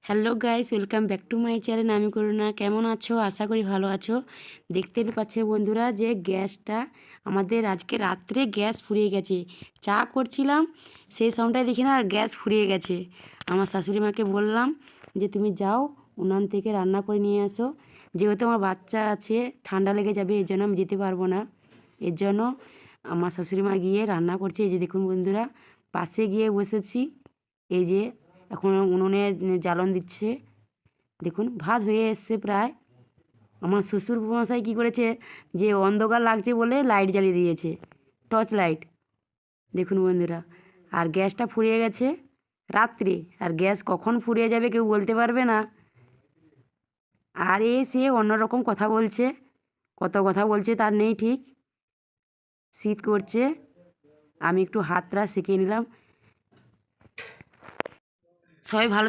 Hello guys, welcome back to my channel. আমি করুণা। কেমন আছো? আশা করি ভালো আছো। দেখতে পাচ্ছে বন্ধুরা যে গ্যাসটা আমাদের আজকে রাত্রে গ্যাস ফুরিয়ে গেছে। চা করছিলাম, সেই সময়টায় দেখি না গ্যাস ফুরিয়ে গেছে। আমার শাশুড়ি মাকে বললাম যে তুমি যাও উনান থেকে রান্না করে নিয়ে আসো, যেহেতু আমার বাচ্চা আছে ঠান্ডা লেগে যাবে, এর জন্য আমি যেতে পারবো না। এর জন্য আমার শাশুড়ি মা গিয়ে রান্না করছে। এই যে দেখুন বন্ধুরা, পাশে গিয়ে বসেছি। এই যে এখন উনুনে জ্বালন দিচ্ছে। দেখুন ভাত হয়ে এসছে প্রায়। আমার শ্বশুর মশাই কী করেছে, যে অন্ধকার লাগছে বলে লাইট জ্বালিয়ে দিয়েছে, টর্চ লাইট। দেখুন বন্ধুরা, আর গ্যাসটা ফুরিয়ে গেছে রাত্রে, আর গ্যাস কখন ফুরিয়ে যাবে কেউ বলতে পারবে না। আর সে অন্যরকম কথা বলছে, কত কথা বলছে তার নেই ঠিক। শীত করছে, আমি একটু হাতটা সেঁকে নিলাম। সবাই ভালো